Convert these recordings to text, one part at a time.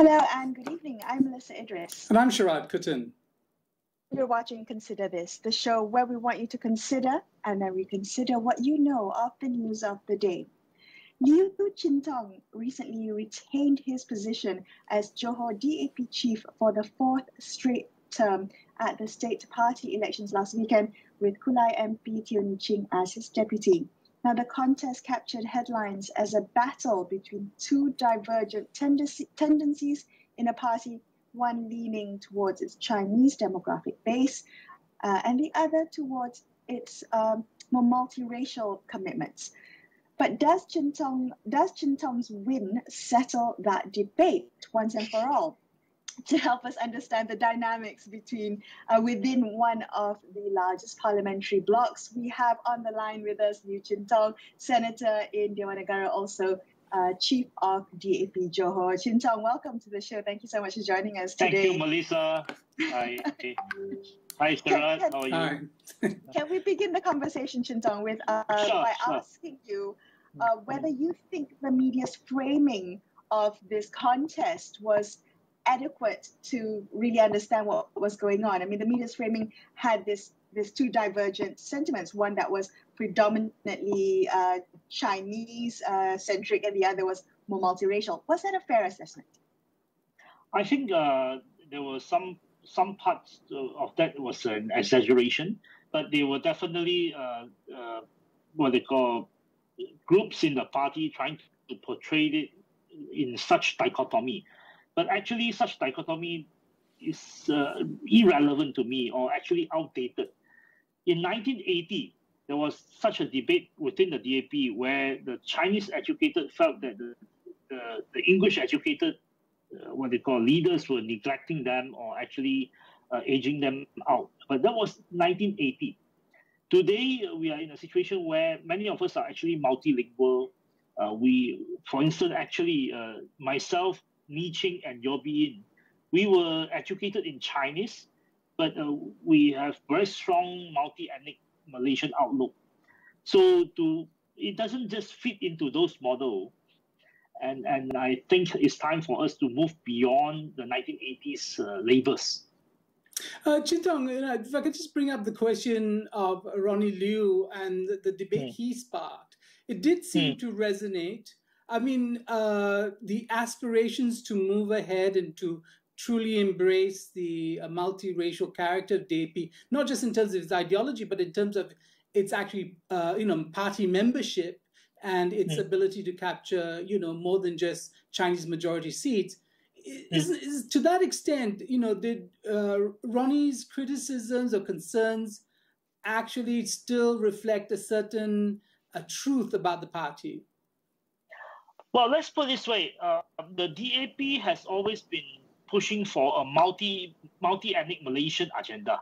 Hello and good evening. I'm Melisa Idris. And I'm Sharaad Kuttan. You're watching Consider This, the show where we want you to consider and then reconsider what you know of the news of the day. Liew Tong recently retained his position as Johor DAP chief for the fourth straight term at the state party elections last weekend, with Kulai MP Teo Ching as his deputy. Now, the contest captured headlines as a battle between two divergent tendencies in a party, one leaning towards its Chinese demographic base and the other towards its more multiracial commitments. But does Chin Tong's win settle that debate once and for all? To help us understand the dynamics between within one of the largest parliamentary blocs, we have on the line with us Liew Chin Tong, Senator in Dewan Negara, also Chief of DAP Johor. Chin Tong, welcome to the show. Thank you so much for joining us today. Thank you, Melisa. Hi, Sharaad. How are you? Hi. Can we begin the conversation, Chin Tong, with by asking you whether you think the media's framing of this contest was adequate to really understand what was going on? I mean, the media's framing had this two divergent sentiments, one that was predominantly Chinese centric and the other was more multiracial. Was that a fair assessment? I think there were some parts of that was an exaggeration, but they were definitely what they call groups in the party trying to portray it in such dichotomy. But actually, such dichotomy is irrelevant to me, or actually outdated. In 1980, there was such a debate within the DAP where the Chinese educated felt that the English educated, what they call leaders, were neglecting them or actually aging them out. But that was 1980. Today, we are in a situation where many of us are actually multilingual. For instance, actually, myself, Ni Ching and Yobi, we were educated in Chinese, but we have very strong multi-ethnic Malaysian outlook. So it doesn't just fit into those models. And I think it's time for us to move beyond the 1980s labels. Chin Tong, if I could just bring up the question of Ronnie Liew and the debate he sparked, it did seem to resonate. I mean, the aspirations to move ahead and to truly embrace the multiracial character of DAP, not just in terms of its ideology, but in terms of its actually, party membership and its ability to capture, more than just Chinese majority seats. Is to that extent, did Ronnie's criticisms or concerns actually still reflect a certain truth about the party? Well, let's put it this way. The DAP has always been pushing for a multi-ethnic Malaysian agenda.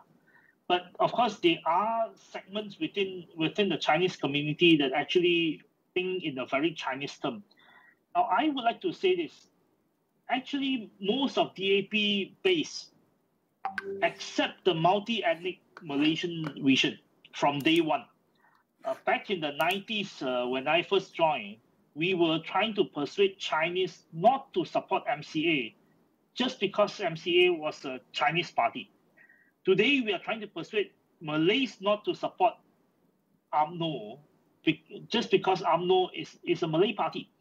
But of course, there are segments within the Chinese community that actually think in a very Chinese term. Now, I would like to say this. Actually, most of DAP base accept the multi-ethnic Malaysian vision from day one. Back in the 90s, when I first joined, we were trying to persuade Chinese not to support MCA just because MCA was a Chinese party. Today, we are trying to persuade Malays not to support UMNO just because UMNO is a Malay party.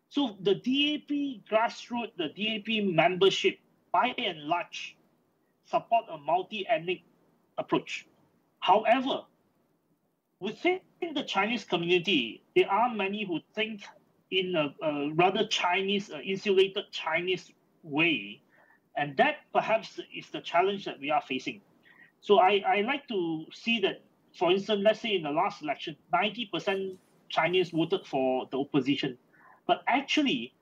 So the DAP grassroots, the DAP membership, by and large, support a multi-ethnic approach. However, within the Chinese community, there are many who think in a rather Chinese, insulated Chinese way, and that perhaps is the challenge that we are facing. So I like to see that, for instance, let's say in the last election, 90% Chinese voted for the opposition. But actually,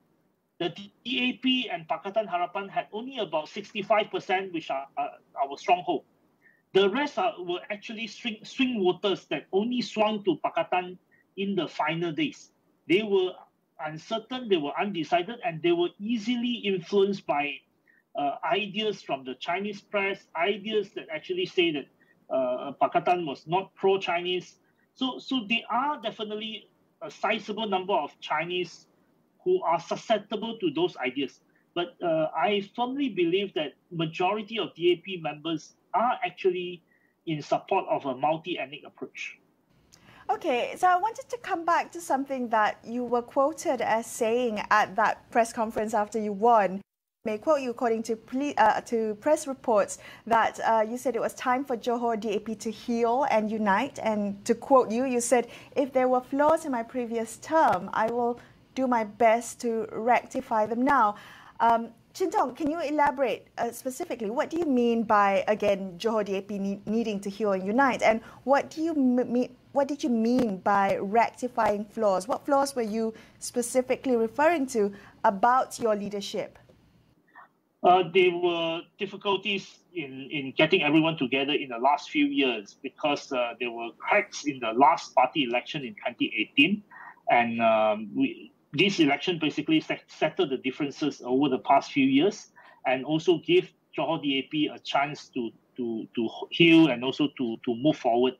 the DAP and Pakatan Harapan had only about 65%, which are our stronghold. The rest were actually swing voters that only swung to Pakatan in the final days. They were uncertain, they were undecided, and they were easily influenced by ideas from the Chinese press, ideas that actually say that Pakatan was not pro-Chinese. So there are definitely a sizable number of Chinese who are susceptible to those ideas. But I firmly believe that majority of DAP members are actually in support of a multi-ethnic approach. Okay, so I wanted to come back to something that you were quoted as saying at that press conference after you won. I may quote you according to press reports that you said it was time for Johor DAP to heal and unite. And to quote you, you said, if there were flaws in my previous term, I will do my best to rectify them now. Tong, can you elaborate specifically? What do you mean by, again, Johor DAP needing to heal and unite? And what do you mean? What did you mean by rectifying flaws? What flaws were you specifically referring to about your leadership? There were difficulties in getting everyone together in the last few years because there were cracks in the last party election in 2018. And this election basically settled the differences over the past few years and also gave Johor DAP a chance to heal and also to move forward.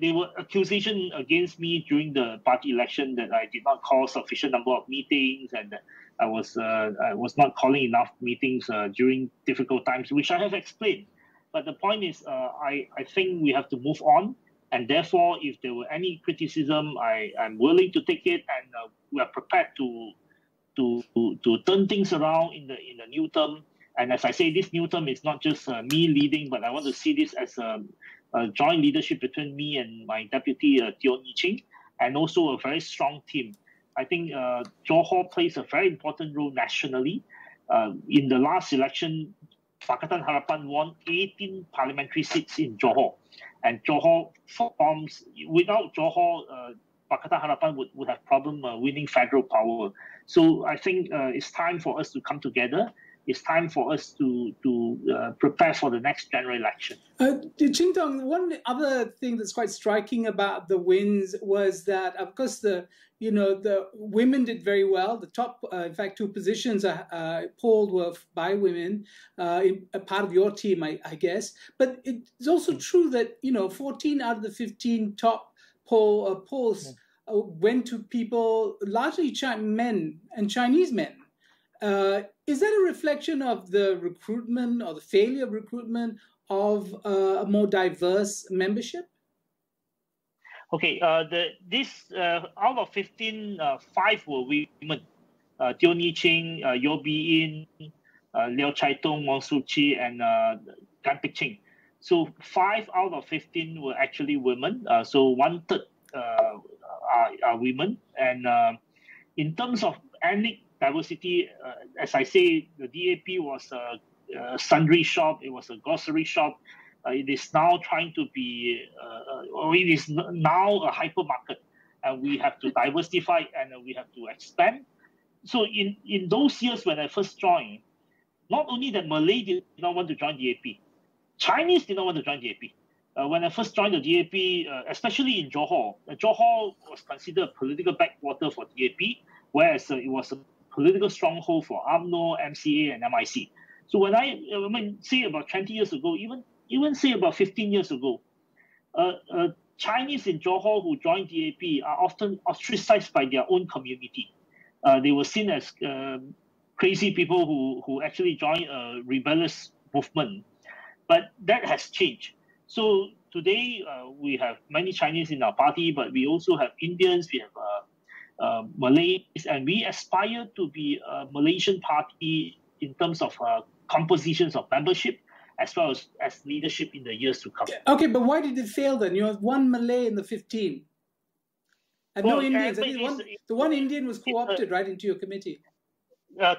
There were accusations against me during the party election that I did not call sufficient number of meetings and that I was not calling enough meetings during difficult times, which I have explained. But the point is, I think we have to move on. And therefore, if there were any criticism, I'm willing to take it, and we are prepared to turn things around in the new term. And as I say, this new term is not just me leading, but I want to see this as a joint leadership between me and my deputy, Teo Ching, and also a very strong team. I think Johor plays a very important role nationally. In the last election, Pakatan Harapan won 18 parliamentary seats in Johor. And Johor forms, without Johor, Pakatan Harapan would have problem winning federal power. So I think it's time for us to come together. It's time for us to prepare for the next general election. Tong, one other thing that's quite striking about the wins was that, of course, the women did very well. The top, in fact, two positions polled were by women, a part of your team, I guess. But it's also true that 14 out of the 15 top polls went to people, largely men and Chinese men. Is that a reflection of the recruitment or the failure of recruitment of a more diverse membership? Okay, out of 15, 5 were women. Teo Ching, Yo Bi In, Liao Chai Tong, Wong Soo Chi, and Gan Pik Ching. So 5 out of 15 were actually women. So 1/3 are women. And in terms of ethnic diversity, as I say, the DAP was a sundry shop. It was a grocery shop. It is now trying to be, or it is now a hypermarket. And we have to diversify and we have to expand. So in those years when I first joined, not only that Malay did not want to join DAP, Chinese did not want to join DAP. When I first joined the DAP, especially in Johor, Johor was considered a political backwater for DAP, whereas it was a political stronghold for UMNO, MCA, and MIC. So when I say about 20 years ago, even say about 15 years ago, Chinese in Johor who joined DAP are often ostracized by their own community. They were seen as crazy people who actually joined a rebellious movement. But that has changed. So today we have many Chinese in our party, but we also have Indians, we have Malays, and we aspire to be a Malaysian party in terms of compositions of membership, as well as leadership in the years to come. Okay, but why did it fail then? You have one Malay in the 15. And no Indians. The one Indian was co-opted right into your committee.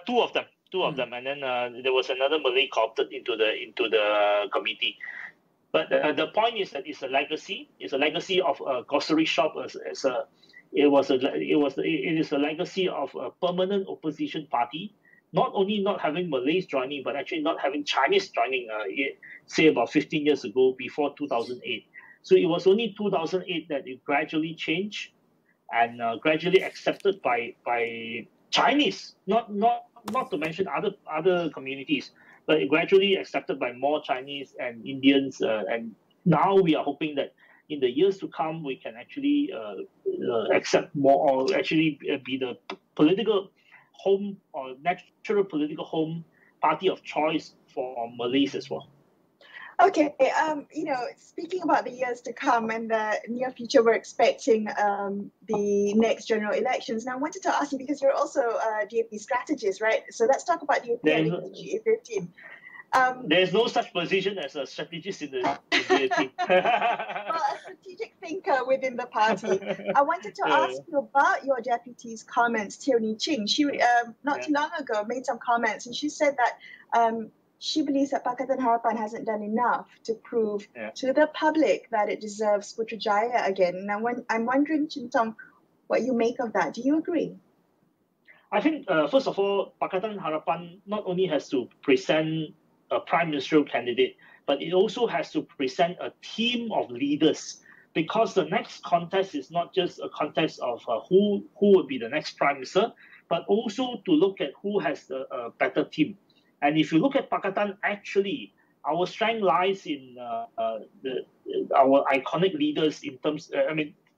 Two of them, and then there was another Malay co-opted into the committee. But the point is that it's a legacy. It's a legacy of a grocery shop. It is a legacy of a permanent opposition party. Not only not having Malays joining, but actually not having Chinese joining, say about 15 years ago, before 2008. So it was only 2008 that it gradually changed and gradually accepted by Chinese, not to mention other communities, but gradually accepted by more Chinese and Indians. And now we are hoping that in the years to come, we can actually accept more, or actually be the political home or natural political home party of choice for Malays as well. Okay, speaking about the years to come and the near future, we're expecting the next general elections. Now, I wanted to ask you, because you're also a DAP strategist, right? So let's talk about DAP and the GA15. There's no such position as a strategist in the DAP. Well, a strategic thinker within the party. I wanted to ask you about your deputy's comments, Tierney Ching. She, not too long ago, made some comments, and she said that she believes that Pakatan Harapan hasn't done enough to prove to the public that it deserves Putrajaya again. Now, I'm wondering, Chin Tong, what you make of that. Do you agree? I think, first of all, Pakatan Harapan not only has to present a prime ministerial candidate, but it also has to present a team of leaders, because the next contest is not just a contest of who would be the next prime minister, but also to look at who has a better team. And if you look at Pakatan, actually, our strength lies in our iconic leaders in terms,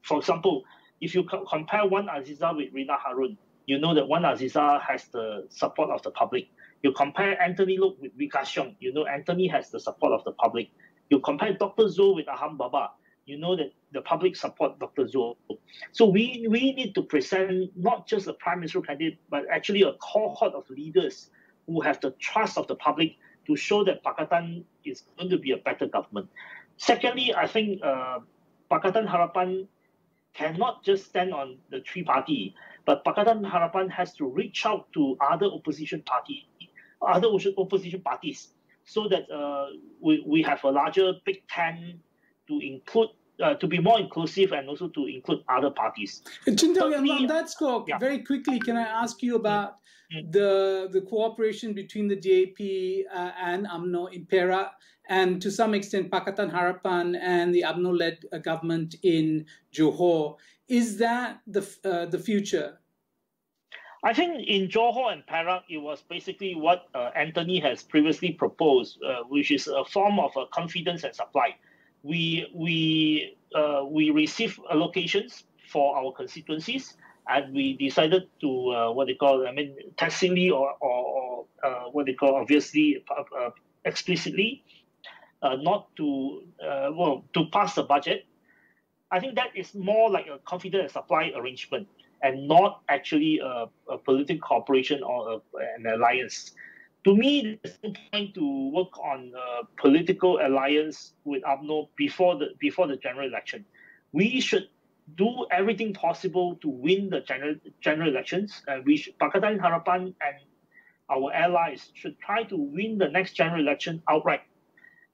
for example, if you compare Wan Azizah with Rina Harun, you know that Wan Azizah has the support of the public. You compare Anthony Loke with Wee Ka Siong, you know Anthony has the support of the public. You compare Dr. Zul with Aham Baba, you know that the public support Dr. Zul. So we need to present not just a prime ministerial candidate, but actually a cohort of leaders who have the trust of the public to show that Pakatan is going to be a better government. Secondly, I think Pakatan Harapan cannot just stand on the three party, but Pakatan Harapan has to reach out to other opposition parties, so that we have a larger big tent to include, to be more inclusive and also to include other parties. Chin Tong, on that score, very quickly, can I ask you about the cooperation between the DAP and UMNO in Perak, and to some extent Pakatan Harapan and the UMNO-led government in Johor? Is that the future? I think in Johor and Perak, it was basically what Anthony has previously proposed, which is a form of confidence and supply. We receive allocations for our constituencies, and we decided to tacitly or obviously explicitly not to to pass the budget. I think that is more like a confidence and supply arrangement, and not actually a political cooperation or an alliance. To me, there's no point to work on a political alliance with UMNO before the general election. We should do everything possible to win the general elections. Pakatan Harapan and our allies should try to win the next general election outright.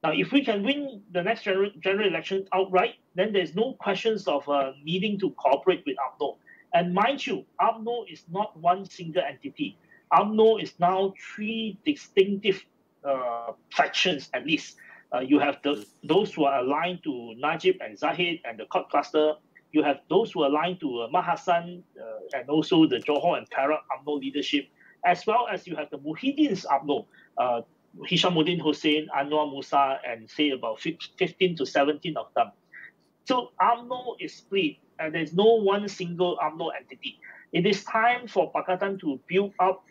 Now, if we can win the next general election outright, then there's no questions of needing to cooperate with UMNO. And mind you, UMNO is not one single entity. UMNO is now three distinctive factions, at least. You have those who are aligned to Najib and Zahid and the Court Cluster. You have those who are aligned to Mahasan and also the Johor and Perak UMNO leadership, as well as you have the Muhyiddin's UMNO, Hishamuddin Hussein, Anwar Musa, and say about 15 to 17 of them. So UMNO is split, and there's no one single UMNO entity. It is time for Pakatan to build up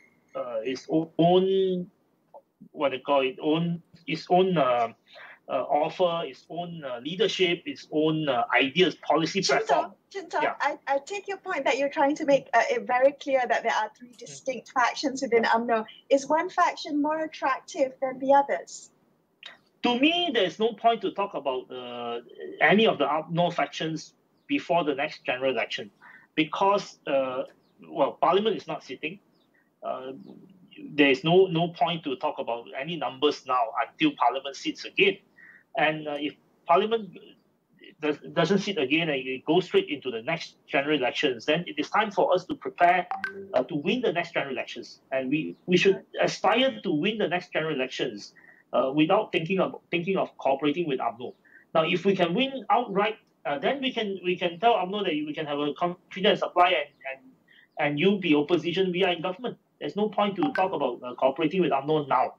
its own, offer, its own leadership, its own ideas, policy platform. Chin Tong, I take your point that you're trying to make it very clear that there are three distinct factions within UMNO. Is one faction more attractive than the others? To me, there's no point to talk about any of the UMNO factions before the next general election, because Parliament is not sitting. There is no point to talk about any numbers now until Parliament sits again. And if Parliament doesn't sit again and it goes straight into the next general elections, then it is time for us to prepare to win the next general elections. And we should aspire to win the next general elections without thinking of cooperating with UMNO. Now, if we can win outright, then we can tell UMNO that we can have a confidence supply and you be opposition, we are in government. There's no point to talk about cooperating with UMNO now.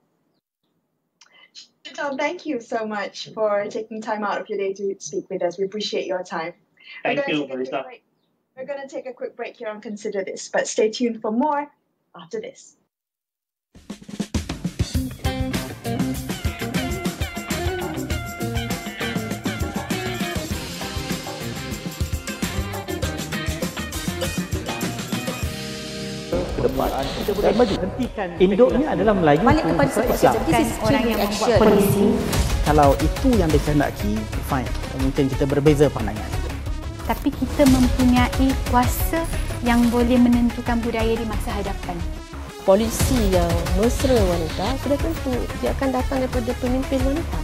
Tom, thank you so much for taking time out of your day to speak with us. We appreciate your time. Thank you, Melisa. We're going to take a quick break here on Consider This, but stay tuned for more after this. Ke depan kita boleh maju. Induknya adalah Melayu. Balik kepada Islam. This is orang yang membuat polisi. Kalau itu yang dikehendaki, fine. Mungkin kita berbeza pandangan. Tapi kita mempunyai kuasa yang boleh menentukan budaya di masa hadapan. Polisi yang mesra wanita sudah tentu dia akan datang daripada pemimpin wanita.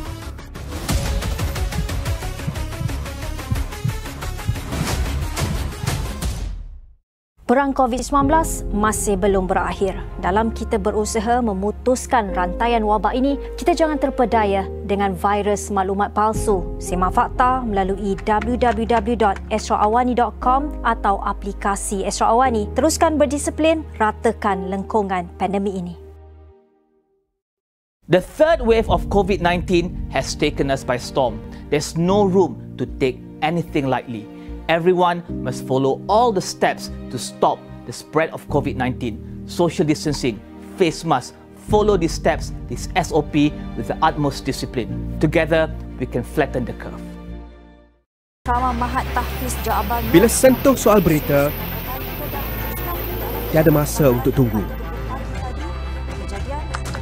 Perang COVID-19 masih belum berakhir. Dalam kita berusaha memutuskan rantaian wabak ini, kita jangan terpedaya dengan virus maklumat palsu. Simak fakta melalui www.astroawani.com atau aplikasi Astro Awani. Teruskan berdisiplin, ratakan lengkungan pandemik ini. The third wave of COVID-19 has taken us by storm. There's no room to take anything lightly. Everyone must follow all the steps to stop the spread of COVID-19. Social distancing, face mask, follow these steps, this SOP with the utmost discipline. Together, we can flatten the curve. Bila sentuh soal berita, tiada masa untuk tunggu.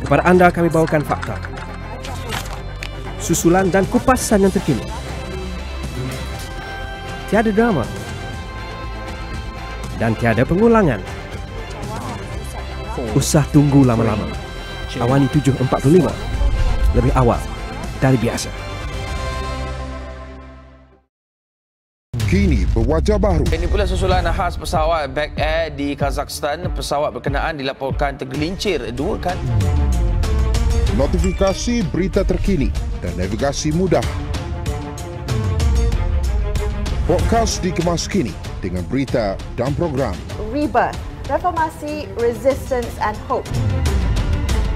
Kepada anda kami bawakan fakta, susulan dan kupasan yang terkini. Tiada drama dan tiada pengulangan. Usah tunggu lama-lama. Awani 745 lebih awal dari biasa. Kini berwajah baru. Ini pula susulan khas pesawat Back Air di Kazakhstan. Pesawat berkenaan dilaporkan tergelincir 2 kali. Notifikasi berita terkini dan navigasi mudah. Podcast dikemas kini dengan berita dan program. Rebirth, Reformasi, Resistance and Hope.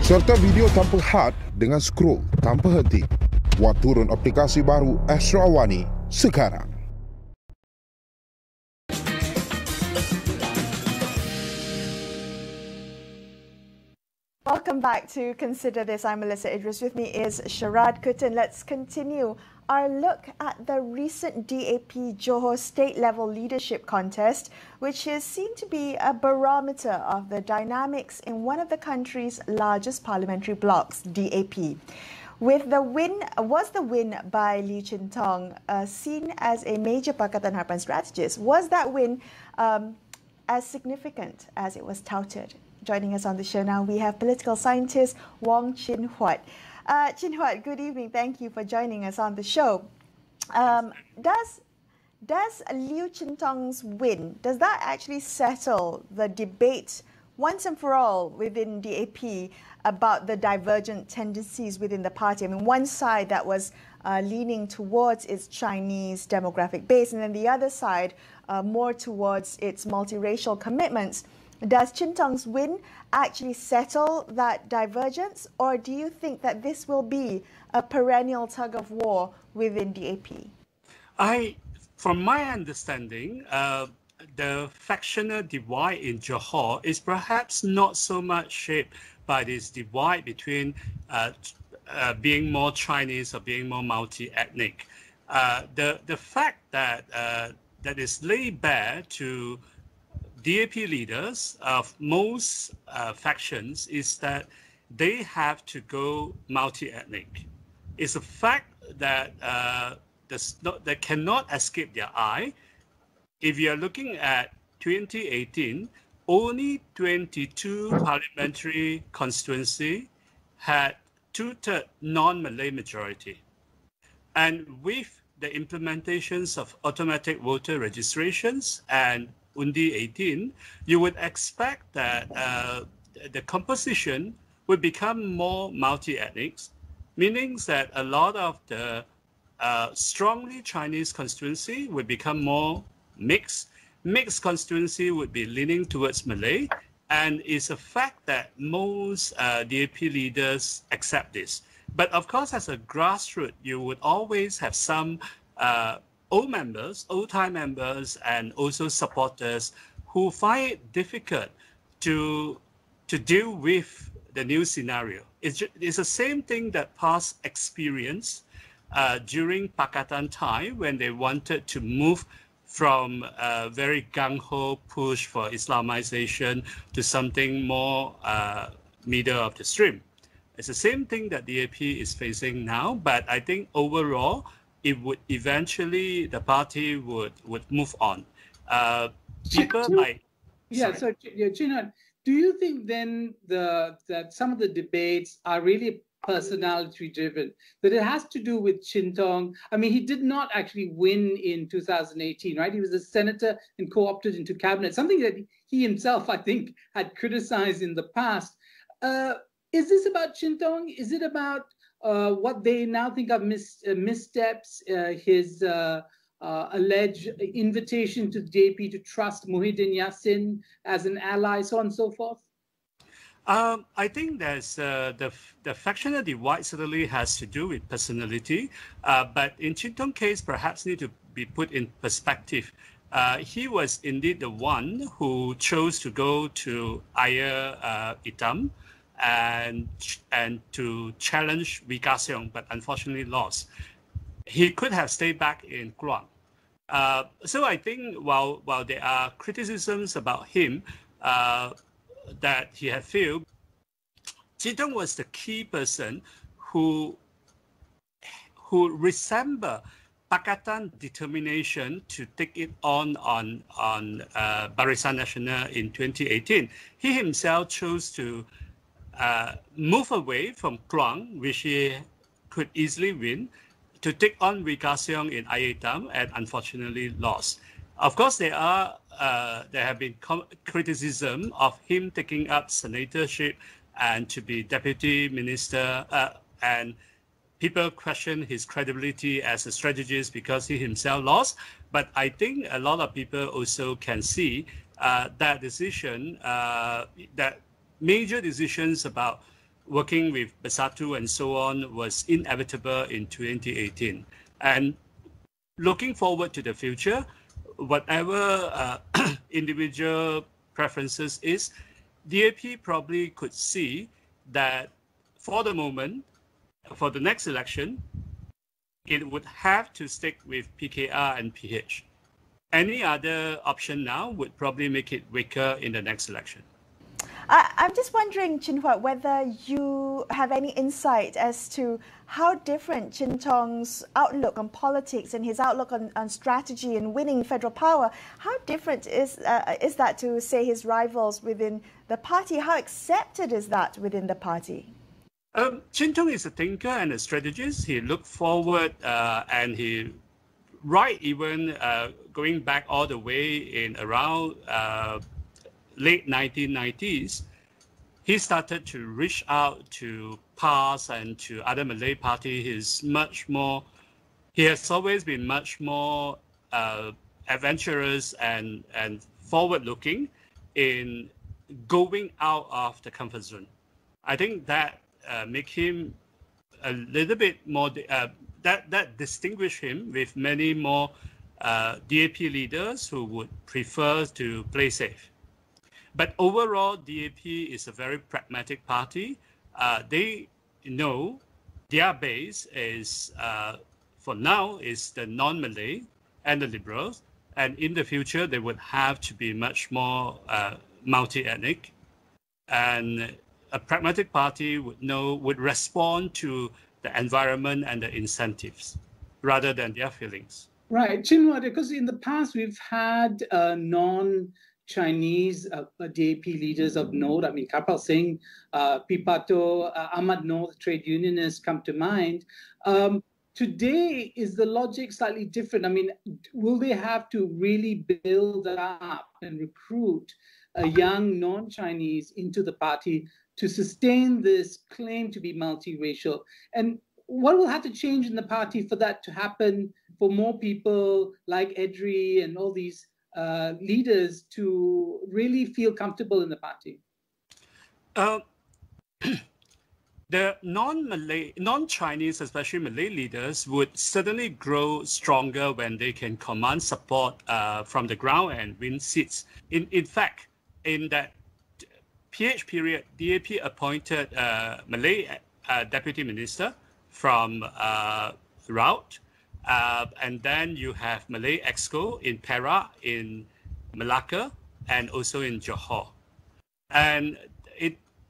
Serta video tanpa had dengan scroll tanpa henti. Buat turun aplikasi baru Astro Awani sekarang. Welcome back to Consider This. I'm Melisa Idris. With me is Sharaad Kuttan. Let's continue our look at the recent DAP Johor state-level leadership contest, which is seen to be a barometer of the dynamics in one of the country's largest parliamentary blocs, DAP. Was the win by Liew Tong seen as a major Pakatan Harapan strategist? Was that win as significant as it was touted? Joining us on the show now, we have political scientist Wong Huat. Huat, good evening. Thank you for joining us on the show. Does Liew Tong's win, does that actually settle the debate once and for all within DAP about the divergent tendencies within the party? I mean, one side that was leaning towards its Chinese demographic base, and then the other side more towards its multiracial commitments. Does Tong's win actually settle that divergence, or do you think that this will be a perennial tug of war within DAP? From my understanding, the factional divide in Johor is perhaps not so much shaped by this divide between being more Chinese or being more multi-ethnic. The fact that that is laid bare to DAP leaders of most factions is that they have to go multi-ethnic. It's a fact that that cannot escape their eye. If you are looking at 2018, only 22 parliamentary constituency had 2/3 non-Malay majority. And with the implementations of automatic voter registrations and Undi 18, you would expect that the composition would become more multi-ethnic, meaning that a lot of the strongly Chinese constituency would become more mixed. Mixed constituency would be leaning towards Malay, and it's a fact that most DAP leaders accept this. But of course, as a grassroots, you would always have some old-time members, and also supporters who find it difficult to to deal with the new scenario. It's the same thing that past experience during Pakatan time when they wanted to move from a very gung-ho push for Islamization to something more middle of the stream. It's the same thing that DAP is facing now, but I think overall, it would eventually, the party would move on. People like... Chin, do you think then that some of the debates are really personality driven, that it has to do with Chin Tong? I mean, he did not actually win in 2018, right? He was a senator and co-opted into cabinet, something that he himself, I think, had criticized in the past. Is this about Chin Tong? Is it about what they now think are missteps, his alleged invitation to DAP to trust Muhyiddin Yassin as an ally, so on and so forth? I think there's the factional divide certainly has to do with personality, but in Chin Tong's case, perhaps need to be put in perspective. He was indeed the one who chose to go to Ayer Itam and to challenge Wee Ka Siong, but unfortunately lost. He could have stayed back in Kluang. So I think while there are criticisms about him that he had failed, Chin Tong was the key person who resembled Pakatan determination to take it on Barisan Nasional in 2018. He himself chose to move away from Kluang, which he could easily win, to take on Wee Ka Siong in Ayer Itam, and unfortunately lost. Of course, there have been criticism of him taking up senatorship and to be deputy minister, and people question his credibility as a strategist because he himself lost. But I think a lot of people also can see that decision, that major decisions about working with Bersatu and so on was inevitable in 2018. And looking forward to the future, whatever individual preferences is, DAP probably could see that for the moment, for the next election, it would have to stick with PKR and PH. Any other option now would probably make it weaker in the next election. I'm just wondering, Chin Huat, whether you have any insight as to how different Chin Tong's outlook on politics and his outlook on strategy and winning federal power, how different is that to, say, his rivals within the party? How accepted is that within the party? Chin Tong is a thinker and a strategist. He looked forward and he, right even going back all the way in around late 1990s, he started to reach out to PAS and to other Malay parties. He has always been much more adventurous and forward-looking in going out of the comfort zone. I think that make him a little bit more, that distinguish him with many more DAP leaders who would prefer to play safe. But overall, DAP is a very pragmatic party. They know their base is, for now, is the non-Malay and the liberals. And in the future, they would have to be much more multi-ethnic. And a pragmatic party would respond to the environment and the incentives rather than their feelings. Right, Chin Huat, because in the past we've had non-Chinese DAP leaders of note. I mean, Kapal Singh, Pipato, Ahmad Noor, the trade unionists come to mind. Today, is the logic slightly different? I mean, will they have to really build up and recruit a young non-Chinese into the party to sustain this claim to be multiracial? And what will have to change in the party for that to happen, for more people like Edri and all these leaders to really feel comfortable in the party? The non-Chinese, especially Malay leaders, would certainly grow stronger when they can command support from the ground and win seats. In fact, in that PH period, DAP appointed Malay Deputy Minister from Route, and then you have Malay Exco in Perak, in Malacca, and also in Johor. And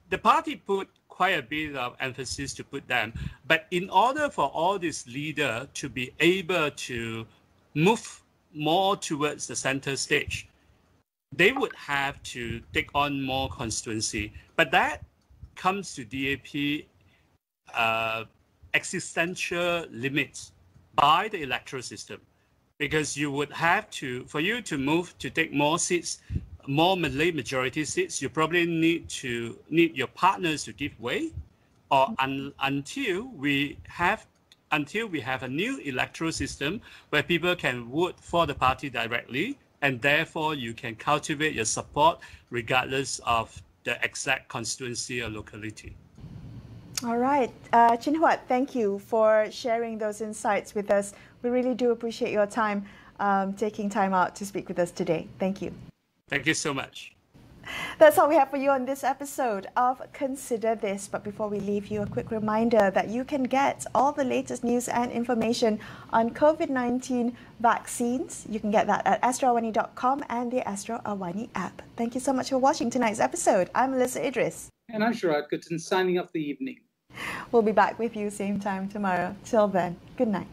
the party put quite a bit of emphasis to put them. But in order for all these leaders to be able to move more towards the center stage, they would have to take on more constituency. But that comes to DAP existential limits by the electoral system, because you would have to, for you to move to take more seats, more Malay majority seats, you probably need your partners to give way, or until we have a new electoral system where people can vote for the party directly, and therefore you can cultivate your support regardless of the exact constituency or locality. All right. Chin Huat, thank you for sharing those insights with us. We really do appreciate your time, taking time out to speak with us today. Thank you. Thank you so much. That's all we have for you on this episode of Consider This. But before we leave you, a quick reminder that you can get all the latest news and information on COVID-19 vaccines. You can get that at astroawani.com and the Astro Awani app. Thank you so much for watching tonight's episode. I'm Melisa Idris. And I'm Sharaad Kuttan, signing off the evening. We'll be back with you same time tomorrow. Till then, good night.